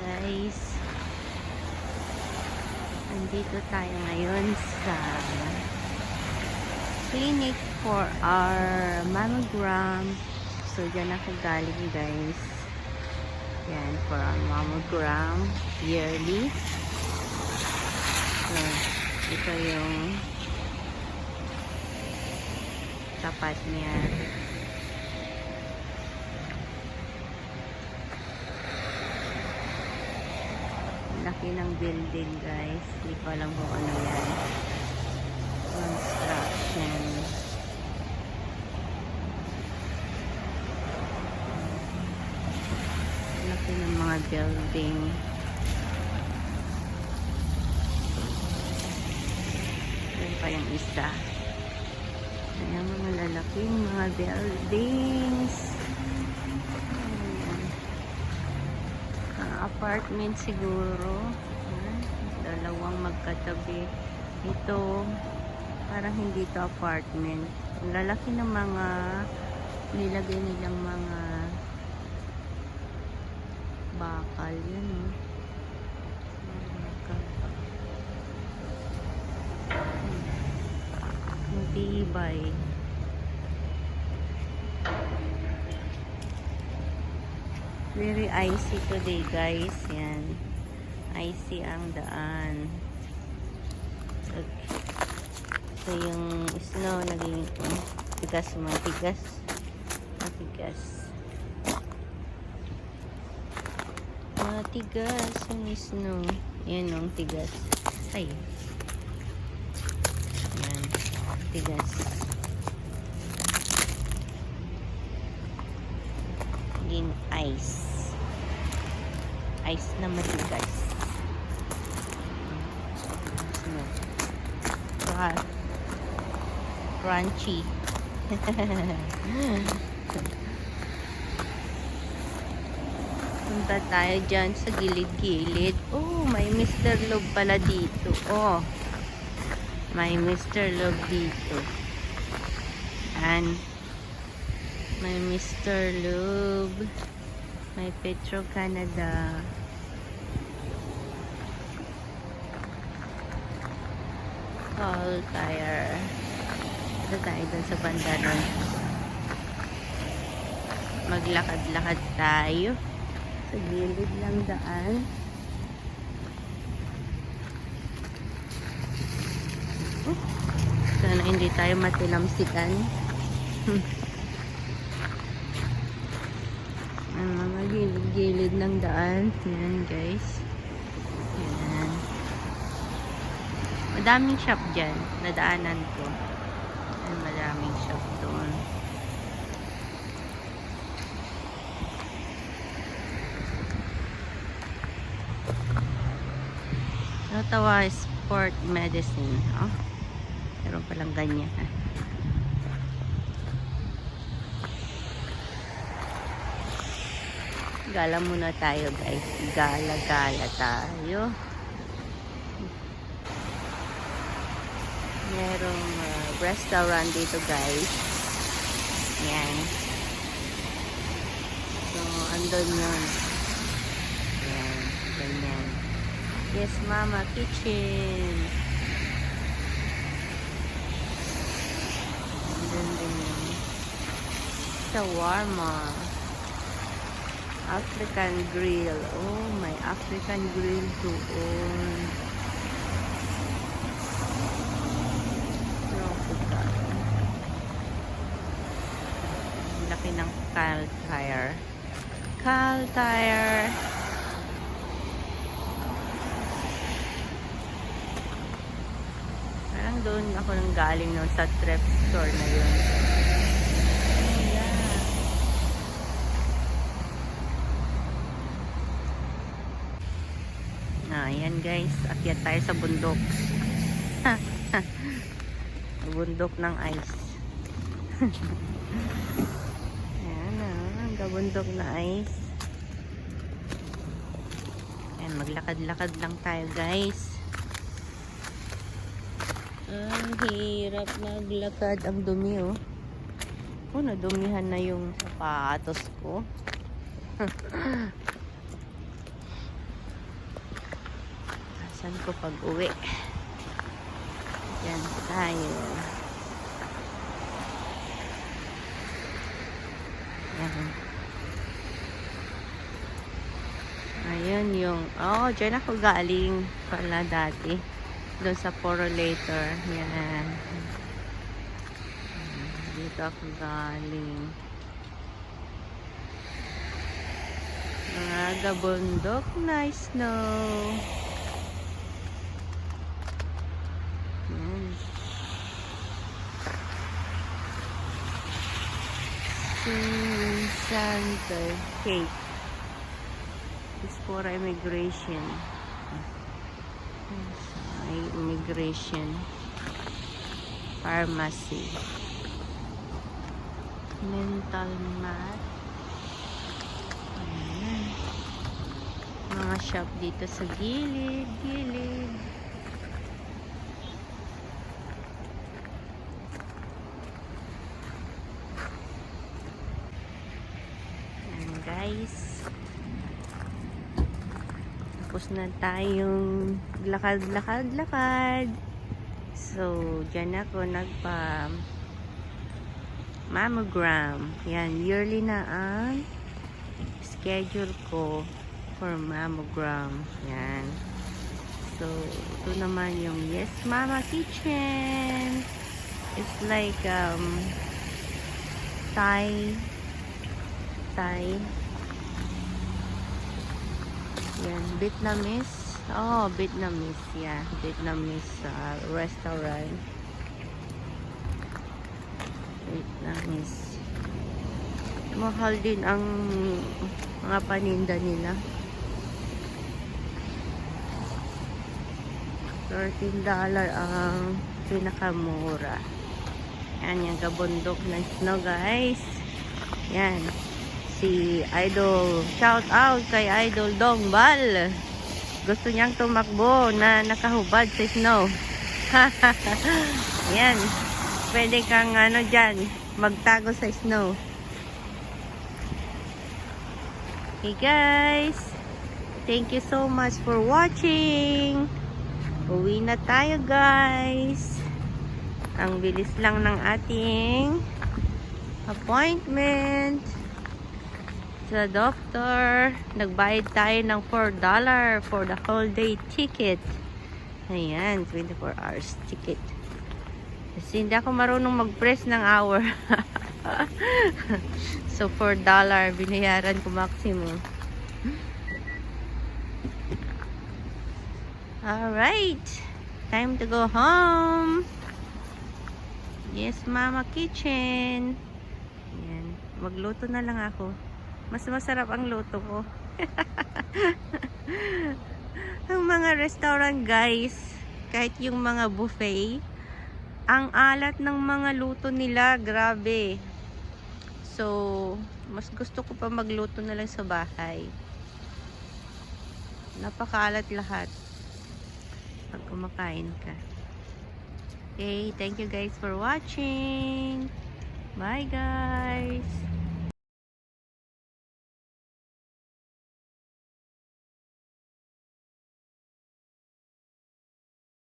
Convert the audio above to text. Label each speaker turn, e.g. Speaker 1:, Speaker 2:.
Speaker 1: guys, nandito tayo ngayon sa clinic for our mammogram. So dyan ako galing guys, yan, for our mammogram yearly. So ito yung tapat niya. Laki ng building guys, hindi ko alam kung ano yan, construction. Laki ng mga building. Yan pa yung isa. Ayan, mga lalaking mga buildings. Apartment siguro. Dalawang magkatabi. Ito parang hindi to apartment. Ang lalaki ng mga nilagay nilang mga bakal yun, matibay. Very icy today guys. Yan, icy ang daan. So yung snow naging matigas yung snow. Yan ang tigas. Ay, yan, tigas. Naging ice na matigas. Snow. Wow. Crunchy. Punta tayo dyan sa gilid-gilid. Oh, may Mr. Love pala dito. Oh, may Mr. Love dito. And may Mr. Love. May Petro Canada. All tire. Ito tayo dun sa banda nun. Maglakad-lakad tayo sa gilid ng daan. Sana hindi tayo matilamsikan. Ang mga gilid-gilid ng daan. Yan guys. Yan. Madaming shop dyan. Nadaanan ko. Yan, madaming shop doon. Ottawa Sport Medicine. Oh, meron palang ganyan. Gala muna tayo guys. Gala-gala tayo. Merong restaurant dito guys. Yan. So, andun yun. Yan. Ganyan. Yes, Mama Kitchen. Andun din yun. Shawarma. African grill. Oh, may African grill doon. Laki ng Cal Tire. Cal Tire. Parang doon ako nang galing noon sa thrift store na yun. Ayan guys, akyat tayo sa bundok. Bundok ng ice. Ayan ang bundok na ice. Ayan, maglakad-lakad lang tayo guys. Ang hirap maglakad. Ang dumi oh. Oh, nadumihan na yung sapatos ko. iwasan ko pag uwi. Yan tayo. Yan. Ayun yung, dyan ako galing pala dati. Doon sa Porolator. Yan. Dito ako galing. Mga gabundok na snow. Yan. Center Cape. It's for immigration. Immigration. Pharmacy. Mental math. Ayan. Mga shop dito sa gilid. Ayan guys. Tapos na tayong lakad. So, dyan ako nagpa mammogram. Yan, yearly na ang schedule ko for mammogram. Yan. So, ito naman yung Yes Mama Kitchen. It's like Thai. Yan, Vietnamese. Vietnamese. Yeah, Vietnamese restaurant. Vietnamese. Mahal din ang mga paninda nila. $13 ang pinakamura. Yan, yung gabundok na snow guys. Yan. Si Idol, shout out kay Idol Dongbal. Gusto niyang tumakbo na nakahubad sa snow. Yan. Pwede kang dyan, magtago sa snow. Okay guys. Thank you so much for watching. Uwi na tayo guys. Ang bilis lang ng ating appointment sa doctor. Nagbayad tayo ng $4 for the whole day ticket. Ayan, 24 hours ticket. Kasi hindi ako marunong mag-press ng hour. So, $4 binayaran ko maximum. Alright. Time to go home. Yes, Mama Kitchen. Ayan. Magluto na lang ako. Mas masarap ang luto ko. Ang mga restaurant guys, kahit yung mga buffet, ang alat ng mga luto nila, grabe. So, mas gusto ko pa magluto na lang sa bahay. Napakaalat lahat pag kumakain ka. Okay, thank you guys for watching. Bye guys.